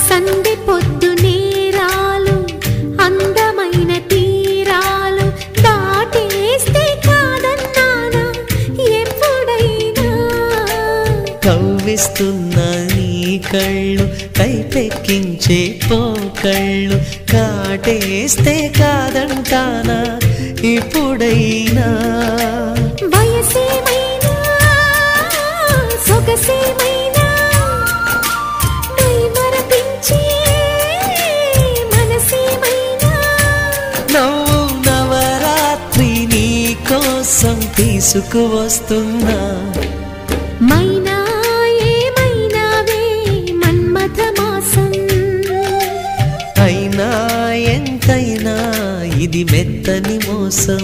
సందె పొద్దు నేరాలు అందమైన తీరాలు దాటేస్తే కాదన్నానా ఎప్పుడైనా కవ్విస్తున్న నీ కళ్ళు కైపెక్కించే పోకళ్ళు కాటేస్తే కాదంటానా ఇప్పుడైనా వయసేమైనా సొగసేమైనా మైమరపించే మనసేమైనా నవ్వు నవరాత్రి నీ కోసం తీసుకువస్తున్నా మైనా ఏమైనావే మన్మథ మాసం అయినా ఎంతైనా ఇది మెత్తని మోసం